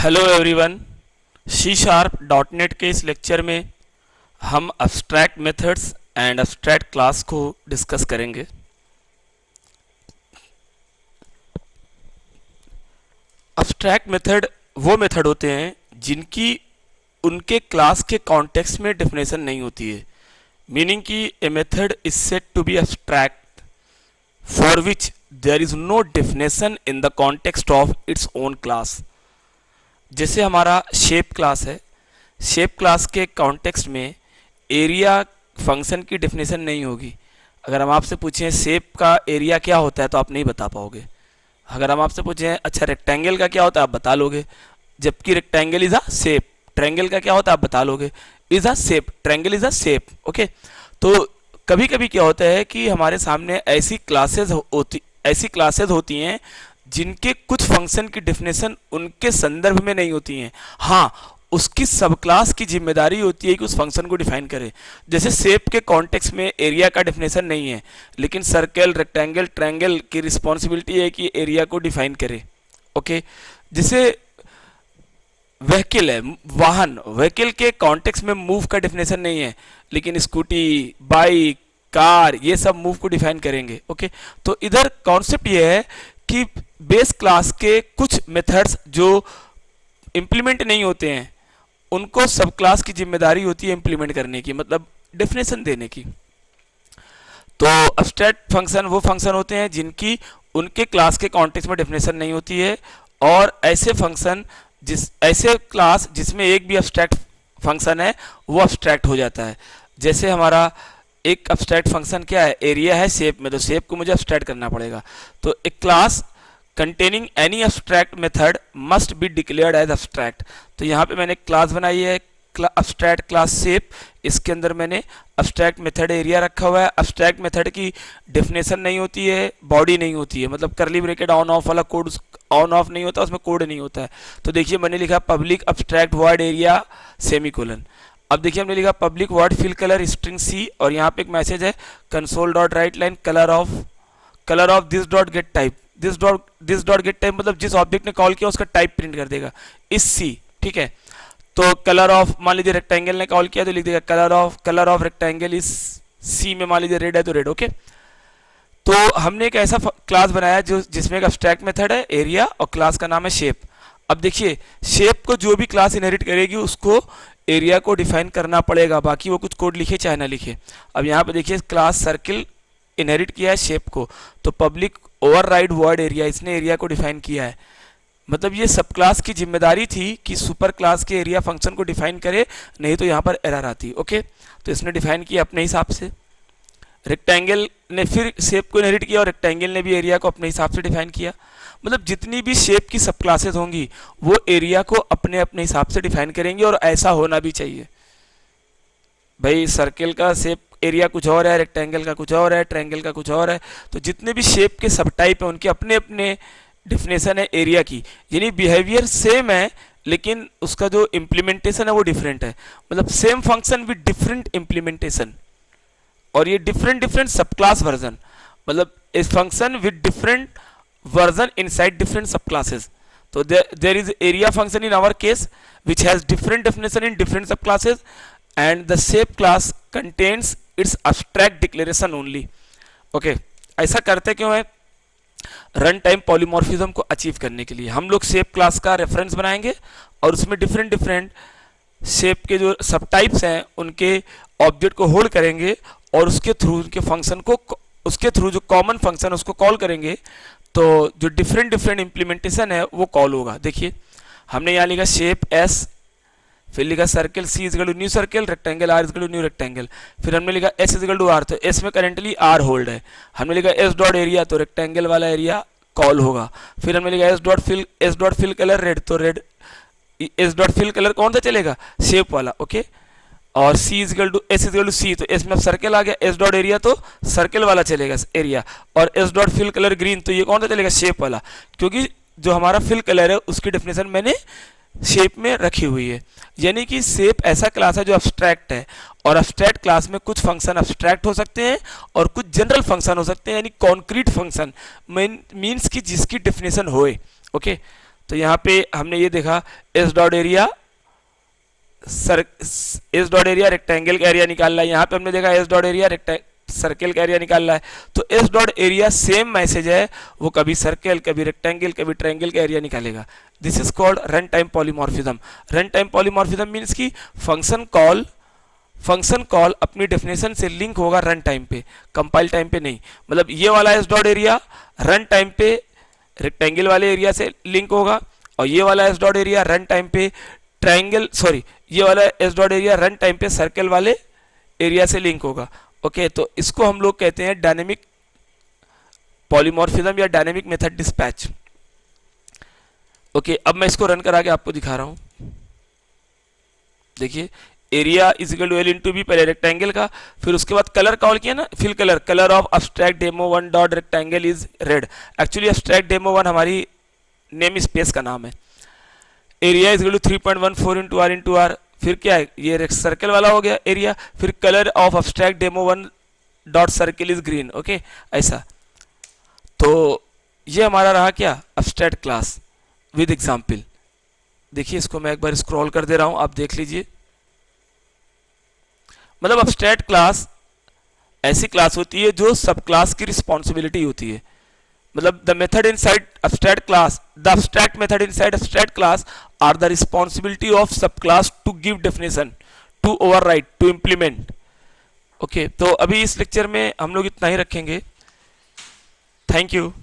Hello everyone. C sharp dot net के इस lecture में हम abstract methods and abstract class को डिस्कस करेंगे। अब्स्ट्रैक्ट मेथड वो मेथड होते हैं जिनकी उनके क्लास के कॉन्टेक्स्ट में डेफिनेशन नहीं होती है। मीनिंग कि a method is said to be abstract for which there is no definition in the context of its own class. जैसे हमारा शेप क्लास है, शेप क्लास के कॉन्टेक्स्ट में एरिया फंक्शन की डेफिनेशन नहीं होगी। अगर हम आपसे पूछें शेप का एरिया क्या होता है तो आप नहीं बता पाओगे। अगर हम आपसे पूछें अच्छा रेक्टेंगल का क्या होता है आप बता लोगे, जबकि rectangle is a shape. Triangle का क्या होता है आप बता लोगे, is a shape. Triangle is a shape. Okay, तो कभी कभी क्या होता है कि हमारे सामने ऐसी क्लासेस होती हैं जिनके कुछ फंक्शन की डेफिनेशन उनके संदर्भ में नहीं होती हैं। हाँ, उसकी सब क्लास की जिम्मेदारी होती है कि उस फंक्शन को डिफाइन करे। जैसे शेप के कॉन्टेक्स्ट में एरिया का डेफिनेशन नहीं है, लेकिन सर्कल, रेक्टेंगल, ट्रायंगल की रिस्पॉन्सिबिलिटी है कि एरिया को डिफाइन करे। ओके, जैसे व्हीकल है, वाहन, व्हीकल के कॉन्टेक्स्ट में मूव का डेफिनेशन नहीं है, लेकिन स्कूटी, बाइक, कार, ये सब मूव को डिफाइन करेंगे। ओके, तो इधर कॉन्सेप्ट ये है कि बेस क्लास के कुछ मेथड्स जो इंप्लीमेंट नहीं होते हैं उनको सब क्लास की जिम्मेदारी होती है इंप्लीमेंट करने की, मतलब डेफिनेशन देने की। तो अब्स्ट्रैक्ट फंक्शन वो फंक्शन होते हैं जिनकी उनके क्लास के कॉन्टेक्स्ट में डेफिनेशन नहीं होती है, और ऐसे फंक्शन ऐसे क्लास जिसमें एक भी अब्स्ट्रैक्ट फंक्शन है वो अब्स्ट्रैक्ट हो जाता है। जैसे हमारा एक अब्स्ट्रैक्ट फंक्शन क्या है, एरिया है शेप में, तो शेप को मुझे अब्स्ट्रैक्ट करना पड़ेगा। तो एक class containing any abstract method must be declared as abstract. तो यहाँ पे मैंने क्लास बनाई है अब्स्ट्रैक्ट क्लास शेप, इसके अंदर मैंने अब्स्ट्रैक्ट मेथड एरिया रखा हुआ है। अब्स्ट्रैक्ट मेथड की डेफिनेशन नहीं होती है, बॉडी नहीं होती है, मतलब करली ब्रैकेट ऑन ऑफ वाला कोड ऑन ऑफ नहीं होता, उसमें कोड नहीं होता है। तो देखिए मैंने लिखा public abstract void area semicolon. अब देखिए हमने लिखा public void fill colour string c, और यहाँ पे एक मैसेज है console dot write line colour of this dot get type. This dot get type मतलब जिस ऑब्जेक्ट ने कॉल किया उसका टाइप प्रिंट कर देगा, इस सी। ठीक है, तो कलर ऑफ, मान लीजिए रेक्टेंगल ने कॉल किया तो लिख देगा कलर ऑफ रेक्टेंगल इस सी में, मान लीजिए रेड है तो रेड। ओके, तो हमने एक ऐसा क्लास बनाया जो जिसमें एक अब्स्ट्रैक्ट मेथड है एरिया और क्लास का नाम है शेप। अब देखिए शेप को जो भी क्लास इनहेरिट करेगी उसको एरिया को डिफाइन करना पड़ेगा, बाकी वो कुछ कोड लिखे चाहे ना लिखे। अब यहाँ पे देखिए क्लास सर्किल इनहेरिट किया है शेप को, तो पब्लिक ओवरराइड वर्ड एरिया, इसने एरिया को डिफाइन किया है। मतलब ये सब क्लास की जिम्मेदारी थी कि सुपर क्लास के एरिया फंक्शन को डिफाइन करे, नहीं तो यहाँ पर एरर आती। ओके, तो इसने डिफाइन किया अपने हिसाब से। रेक्टेंगल ने फिर शेप को इनहेरिट किया और रेक्टेंगल ने भी एरिया को अपने हिसाब से डिफाइन किया। मतलब जितनी भी शेप की सब क्लासेस होंगी वो एरिया को अपने अपने हिसाब से डिफाइन करेंगे, और ऐसा होना भी चाहिए। भाई सर्किल का शेप एरिया कुछ और है, रेक्टेंगल का कुछ और है, ट्रायंगल का कुछ और है, तो जितने भी शेप के सब टाइप हैं उनके अपने अपने डिफिनेशन है एरिया की। यानी बिहेवियर सेम है लेकिन उसका जो इम्प्लीमेंटेशन है वो डिफरेंट है। मतलब same function with different implementation, और ये डिफरेंट सब क्लास वर्जन, मतलब इस function with different version inside different सब क्लासेस। तो there is area function in our case which has different definition in different subclasses, and the shape class contains its abstract declaration only. Okay, ऐसा करते क्यों है? Run time polymorphism को achieve करने के लिए हम लोग शेप क्लास का रेफरेंस बनाएंगे और उसमें डिफरेंट शेप के जो सब टाइप्स हैं उनके ऑब्जेक्ट को होल्ड करेंगे, और उसके थ्रू उनके फंक्शन को, उसके थ्रू जो कॉमन फंक्शन उसको कॉल करेंगे, तो जो डिफरेंट इम्प्लीमेंटेशन है वो कॉल होगा। देखिए हमने यहाँ लिखा शेप एस, फिर लिखा circle C is new circle, rectangle R is new rectangle, फिर हमने लिखा एस इज आर, तो एस में करेंटली आर होल्ड है। हमने लिखा एस डॉट एरिया, तो रेक्टेंगल वाला एरिया कॉल होगा। फिर हमने लिखा S dot fill colour red, तो red S dot fill colour कौन सा चलेगा, शेप वाला। ओके, और C is to S is to C, तो एस में अब सर्कल आ गया, एस डॉट एरिया तो सर्कल वाला चलेगा एरिया, और S dot fill colour green, तो ये कौन सा चलेगा, शेप वाला, क्योंकि जो हमारा फिल कलर है उसकी डेफिनेशन मैंने शेप में रखी हुई है। यानी कि शेप ऐसा क्लास है जो अब्स्ट्रैक्ट है, और अब्स्ट्रैक्ट क्लास में कुछ फंक्शन अब्स्ट्रैक्ट हो सकते हैं और कुछ जनरल फंक्शन हो सकते हैं, यानी कॉन्क्रीट फंक्शन मीन्स कि जिसकी डेफिनेशन होए। ओके, तो यहाँ पे हमने ये देखा S dot area S dot area rectangle का एरिया निकाल रहा है, यहाँ पे हमने देखा एस डॉट एरिया सर्कल का एरिया निकाल रहा है। तो S dot area same message है, वो कभी सर्कल कभी रेक्टेंगल कभी ट्रायंगल का एरिया निकालेगा। This is called run time polymorphism. Run time polymorphism means की फंक्शन कॉल अपनी डेफिनेशन से लिंक होगा रन टाइम पे, कंपाइल टाइम पे नहीं। मतलब ये वाला S dot area run time पे रेक्टेंगल वाले एरिया से लिंक होगा, और ये वाला S dot area run time पे ये वाला S dot area run time पे सर्कल वाले एरिया से लिंक होगा। ओके, तो इसको हम लोग कहते हैं डायनेमिक पॉलीमॉर्फिज्म या डायनेमिक मेथड डिस्पैच। ओके, अब मैं इसको रन करा के आपको दिखा रहा हूं। देखिए, area is equal to L into B, पहले रेक्टेंगल का, फिर उसके बाद कलर कॉल किया ना, fill colour of abstract demo one dot rectangle is red. Actually abstract demo one हमारी नेम स्पेस का नाम है। Area is equal to 3.14 into R into R, फिर क्या है, ये सर्कल वाला हो गया एरिया, फिर colour of abstract demo one dot circle is green. Okay, ऐसा। तो ये हमारा रहा क्या, अब्स्ट्रैक्ट क्लास विद एग्जाम्पल। देखिए, इसको मैं एक बार स्क्रॉल कर दे रहा हूं, आप देख लीजिए। मतलब अब्स्ट्रैक्ट क्लास ऐसी क्लास होती है जो सब क्लास की रिस्पॉन्सिबिलिटी होती है। मतलब the method inside abstract class, the abstract method inside abstract class are the responsibility of sub class to give definition, to override, to implement. Okay, तो अभी इस लेक्चर में हम लोग इतना ही रखेंगे। Thank you.